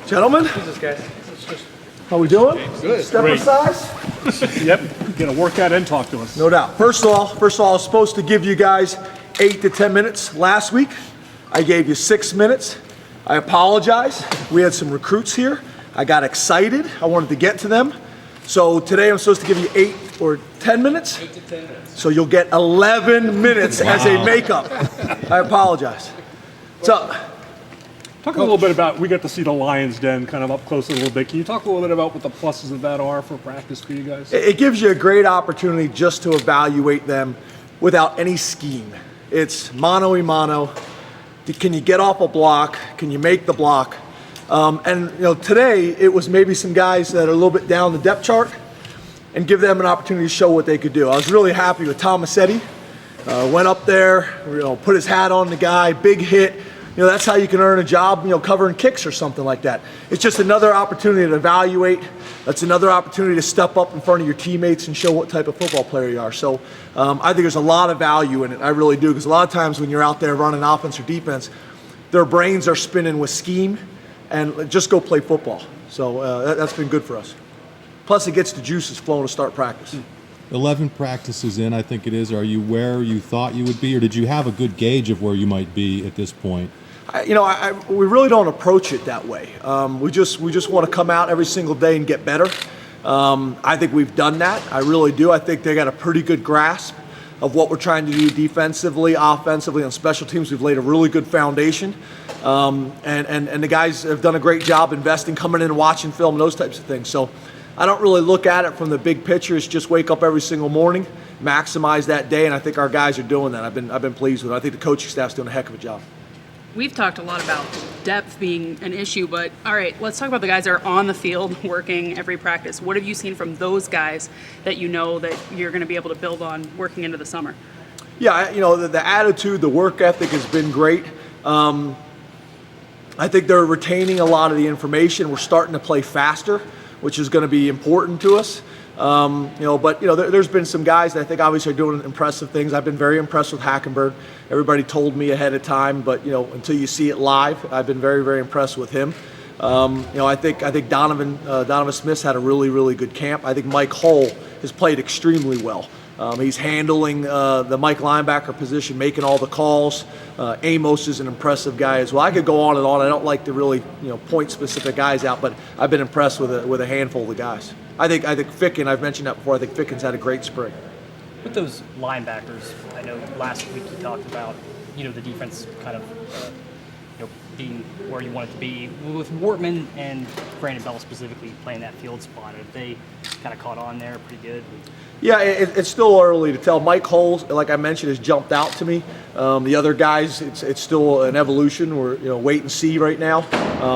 Gentlemen, Jesus, guys. how we doing? Good. Step Great. size? Yep, get a workout and talk to us. No doubt. First of all, I was supposed to give you guys 8 to 10 minutes last week. I gave you 6 minutes. I apologize. We had some recruits here. I got excited. I wanted to get to them. So today I'm supposed to give you 8 or 10 minutes. 8 to 10 minutes. So you'll get 11 minutes as a makeup. I apologize. So, Talk a little bit about, we got to see the Lions Den kind of up close a little bit. Can you talk a little bit about what the pluses of that are for practice for you guys? it gives you a great opportunity just to evaluate them without any scheme. It's mano-a-mano. Can you get off a block? Can you make the block? And today it was maybe some guys that are a little bit down the depth chart and give them an opportunity to show what they could do. I was really happy with Tomasetti. Went up there, put his hat on the guy, big hit. That's how you can earn a job, covering kicks or something like that. It's just another opportunity to evaluate. That's another opportunity to step up in front of your teammates and show what type of football player you are. So I think there's a lot of value in it. I really do, because a lot of times when you're out there running offense or defense, their brains are spinning with scheme, and just go play football. So that's been good for us. Plus, it gets the juices flowing to start practice. 11 practices in, I think it is. Are you where you thought you would be, or did you have a good gauge of where you might be at this point? We really don't approach it that way. We just want to come out every single day and get better. I think we've done that. I really do. I think they got a pretty good grasp of what we're trying to do defensively, offensively, on special teams. We've laid a really good foundation. And the guys have done a great job investing, coming in and watching film, and those types of things. So I don't really look at it from the big picture. It's just wake up every single morning, maximize that day, and I think our guys are doing that. I've been pleased with it. I think the coaching staff's doing a heck of a job. We've talked a lot about depth being an issue, but all right, let's talk about the guys that are on the field working every practice. What have you seen from those guys that that you're going to be able to build on working into the summer? Yeah, the attitude, the work ethic has been great. I think they're retaining a lot of the information. We're starting to play faster, which is going to be important to us. There's been some guys that I think obviously are doing impressive things. I've been very impressed with Hackenberg. Everybody told me ahead of time, but until you see it live, I've been very, very impressed with him. I think Donovan Smith's had a really, really good camp. I think Mike Hull has played extremely well. He's handling the Mike linebacker position, making all the calls. Amos is an impressive guy as well. I could go on and on. I don't like to really point specific guys out, but I've been impressed with a handful of the guys. I think Ficken, I've mentioned that before, I think Ficken's had a great spring. With those linebackers, I know last week you talked about, the defense kind of, being where you want it to be. With Wortman and Brandon Bell specifically playing that field spot, have they kind of caught on there pretty good? Yeah, it's still early to tell. Mike Hull, like I mentioned, has jumped out to me. The other guys, it's still an evolution. We're wait and see right now.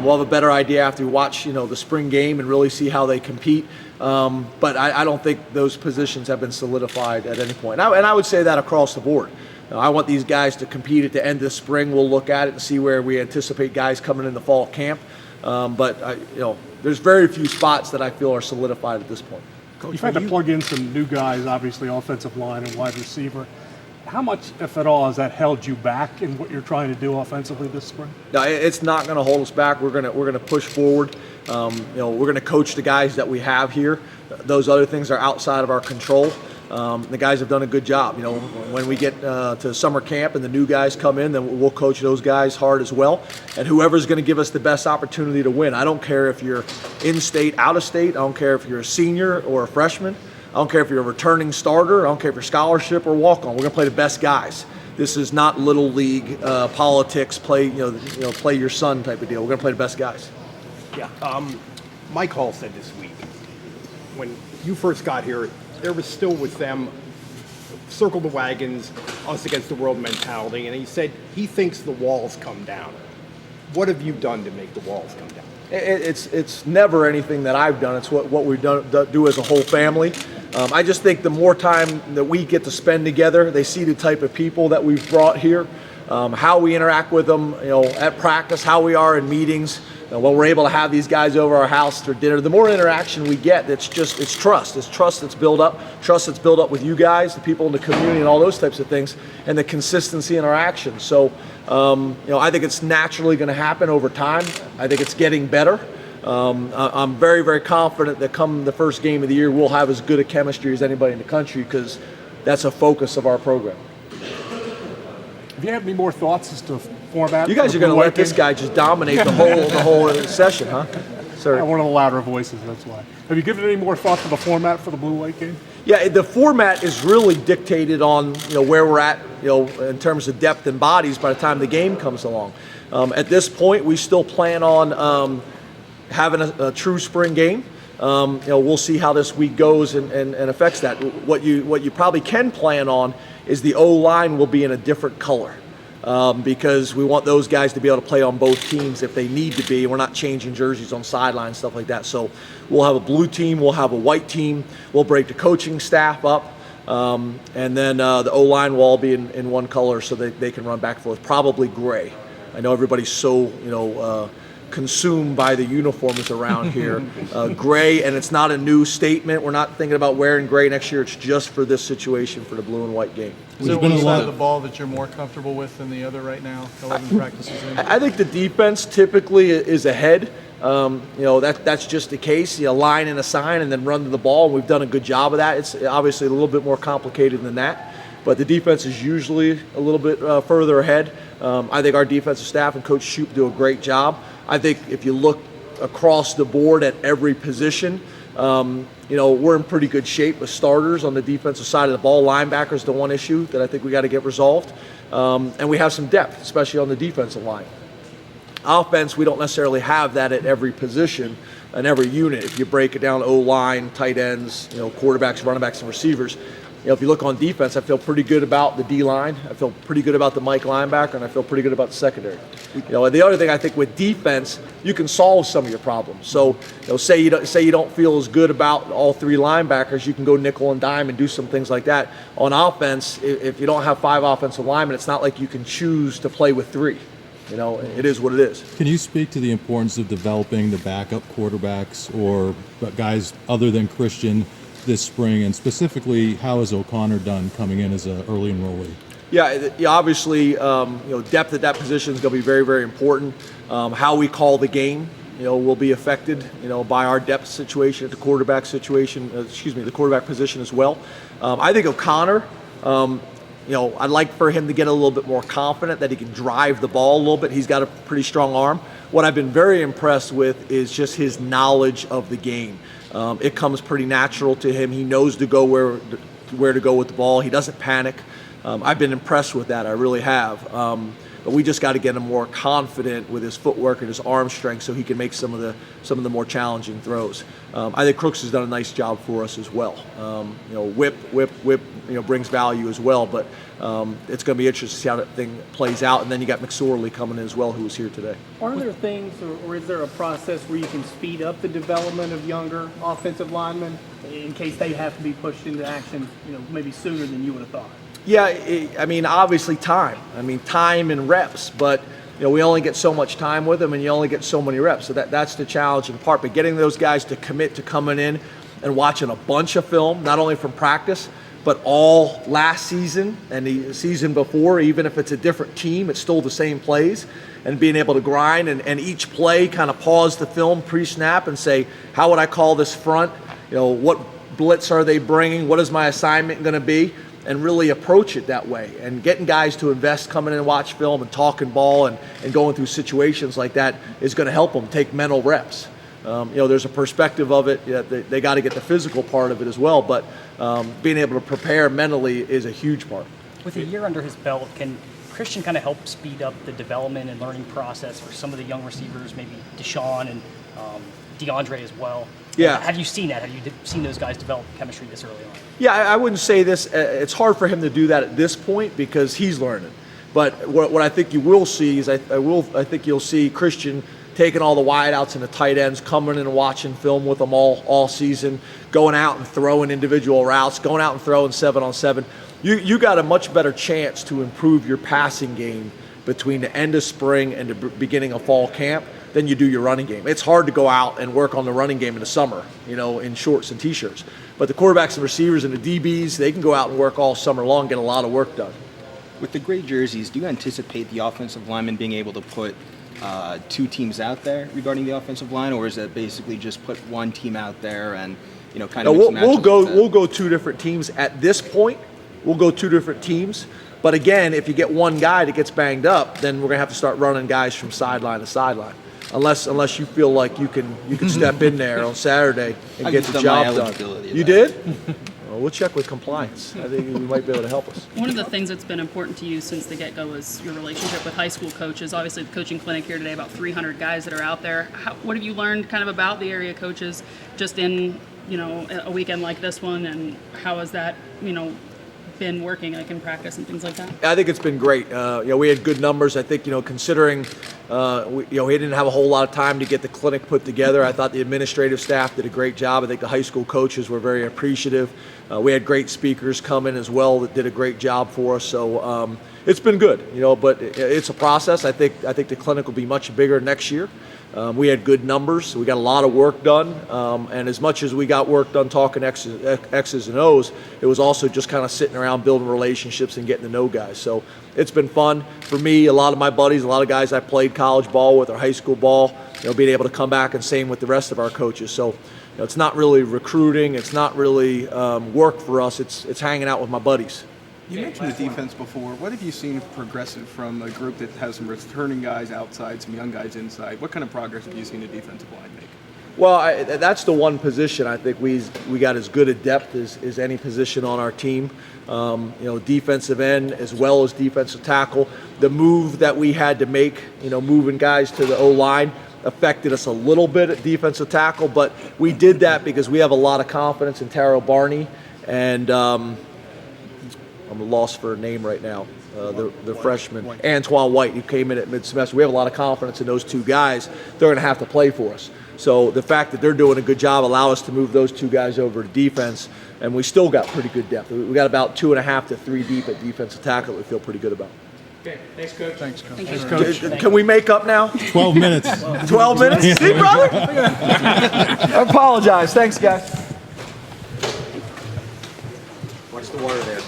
We'll have a better idea after we watch the spring game and really see how they compete. But I don't think those positions have been solidified at any point. And I would say that across the board. I want these guys to compete at the end of the spring. We'll look at it and see where we anticipate guys coming in the fall camp. There's very few spots that I feel are solidified at this point. Coach, you've had to plug in some new guys, obviously offensive line and wide receiver. How much, if at all, has that held you back in what you're trying to do offensively this spring? No, it's not going to hold us back. We're going to push forward. We're going to coach the guys that we have here. Those other things are outside of our control. The guys have done a good job. When we get to summer camp and the new guys come in, then we'll coach those guys hard as well. And whoever's going to give us the best opportunity to win. I don't care if you're in-state, out-of-state. I don't care if you're a senior or a freshman. I don't care if you're a returning starter. I don't care if you're scholarship or walk-on. We're going to play the best guys. This is not little league politics. Play your son type of deal. We're going to play the best guys. Yeah. Mike Hall said this week, when you first got here, there was still with them circle the wagons, us against the world mentality, and he said he thinks the walls come down. What have you done to make the walls come down? It's never anything that I've done. It's what we've do as a whole family. I just think the more time that we get to spend together, they see the type of people that we've brought here, how we interact with them, at practice, how we are in meetings. When we're able to have these guys over our house for dinner, the more interaction we get, it's trust. It's trust that's built up. Trust that's built up with you guys, the people in the community, and all those types of things, and the consistency in our actions. So, I think it's naturally going to happen over time. I think it's getting better. I'm very, very confident that come the first game of the year, we'll have as good a chemistry as anybody in the country because that's a focus of our program. If you have any more thoughts as to format, You guys are going to let this guy just dominate the whole session, huh? Sorry. One of the louder voices, that's why. Have you given any more thought to the format for the blue-white game? Yeah, the format is really dictated on where we're at in terms of depth and bodies by the time the game comes along. At this point, we still plan on having a true spring game. We'll see how this week goes and affects that. What you probably can plan on is the O-line will be in a different color. Because we want those guys to be able to play on both teams if they need to be. We're not changing jerseys on sidelines, stuff like that. So we'll have a blue team, we'll have a white team, we'll break the coaching staff up, and then the O-line will all be in one color so that they can run back and forth, probably gray. I know everybody's so consumed by the uniforms around here. Gray, and it's not a new statement. We're not thinking about wearing gray next year. It's just for this situation for the blue and white game. Is there one side of the ball that you're more comfortable with than the other right now, 11 practices in? I think the defense typically is ahead. That's just the case. Line and assign and then run to the ball. We've done a good job of that. It's obviously a little bit more complicated than that, but the defense is usually a little bit further ahead. I think our defensive staff and Coach Shoup do a great job. I think if you look across the board at every position, we're in pretty good shape with starters on the defensive side of the ball. Linebackers, the one issue that I think we got to get resolved. And we have some depth, especially on the defensive line. Offense, we don't necessarily have that at every position and every unit. If you break it down, O-line, tight ends, quarterbacks, running backs, and receivers. If you look on defense, I feel pretty good about the D-line. I feel pretty good about the Mike linebacker, and I feel pretty good about the secondary. And the other thing I think with defense, you can solve some of your problems. So, say you don't feel as good about all three linebackers, you can go nickel and dime and do some things like that. On offense, if you don't have 5 offensive linemen, it's not like you can choose to play with 3. It is what it is. Can you speak to the importance of developing the backup quarterbacks or guys other than Christian this spring, and specifically, how has O'Connor done coming in as an early enrollee? Yeah, obviously, depth at that position is going to be very, very important. How we call the game, will be affected, by our depth situation at the quarterback situation. The quarterback position as well. I think O'Connor, I'd like for him to get a little bit more confident that he can drive the ball a little bit. He's got a pretty strong arm. What I've been very impressed with is just his knowledge of the game. It comes pretty natural to him. He knows to go where to go with the ball. He doesn't panic. I've been impressed with that. I really have. But we just got to get him more confident with his footwork and his arm strength so he can make some of the more challenging throws. I think Crooks has done a nice job for us as well. Whip, brings value as well. But it's going to be interesting to see how that thing plays out. And then you got McSorley coming in as well, who was here today. Are there things, or is there a process where you can speed up the development of younger offensive linemen in case they have to be pushed into action, maybe sooner than you would have thought? Yeah, obviously time. Time and reps, but we only get so much time with them, and you only get so many reps. So that's the challenging part. But getting those guys to commit to coming in and watching a bunch of film, not only from practice, but all last season and the season before, even if it's a different team, it's still the same plays, and being able to grind and each play kind of pause the film pre-snap and say, how would I call this front? What blitz are they bringing? What is my assignment going to be? And really approach it that way. And getting guys to invest, coming in and watch film and talking ball and going through situations like that is going to help them take mental reps. There's a perspective of it. They got to get the physical part of it as well, but being able to prepare mentally is a huge part. With a year under his belt, can Christian kind of help speed up the development and learning process for some of the young receivers, maybe Deshaun and DeAndre as well? Yeah. Have you seen that? Have you seen those guys develop chemistry this early on? Yeah, I wouldn't say this. It's hard for him to do that at this point because he's learning. But what I think you will see is I think you'll see Christian taking all the wideouts and the tight ends, coming in and watching film with them all season, going out and throwing individual routes, going out and throwing 7-on-7. You got a much better chance to improve your passing game between the end of spring and the beginning of fall camp than you do your running game. It's hard to go out and work on the running game in the summer, in shorts and t-shirts. But the quarterbacks and receivers and the DBs, they can go out and work all summer long, get a lot of work done. With the gray jerseys, do you anticipate the offensive linemen being able to put two teams out there regarding the offensive line, or is it basically just put one team out there and kind No, of mix and match a little bit? we'll go two different teams at this point. We'll go two different teams. But again, if you get one guy that gets banged up, then we're gonna have to start running guys from sideline to sideline. Unless you feel like you can step in there on Saturday and I get just the done my job done. eligibility, You though. did? Well, we'll check with compliance. I think you might be able to help us. One of the things that's been important to you since the get-go is your relationship with high school coaches. Obviously, the coaching clinic here today, about 300 guys that are out there. What have you learned kind of about the area coaches just in, a weekend like this one, and how has that, been working like in practice and things like that? I think it's been great. We had good numbers. I think, considering, we didn't have a whole lot of time to get the clinic put together. I thought the administrative staff did a great job. I think the high school coaches were very appreciative. We had great speakers come in as well that did a great job for us. So it's been good, but it's a process. I think the clinic will be much bigger next year. We had good numbers. We got a lot of work done. And as much as we got work done talking X's and O's, it was also just kind of sitting around building relationships and getting to know guys. So it's been fun for me. A lot of my buddies, a lot of guys I played college ball with or high school ball, being able to come back and same with the rest of our coaches. So it's not really recruiting. It's not really work for us. It's hanging out with my buddies. You mentioned the defense before. What have you seen progressive from a group that has some returning guys outside, some young guys inside? What kind of progress have you seen the defensive line make? Well, that's the one position I think we got as good a depth as any position on our team. Defensive end as well as defensive tackle. The move that we had to make, moving guys to the O-line, affected us a little bit at defensive tackle, but we did that because we have a lot of confidence in Taro Barney and I'm lost for a name right now. The freshman, Antoine White, who came in at mid-semester. We have a lot of confidence in those two guys. They're going to have to play for us. So the fact that they're doing a good job allow us to move those two guys over to defense, and we still got pretty good depth. We got about 2.5 to 3 deep at defensive tackle that we feel pretty good about. Okay, thanks, Coach. Thanks, Coach. Thank you. Can we make up now? 12 minutes. 12 minutes? See, brother? I apologize. Thanks, guys. Watch the water there.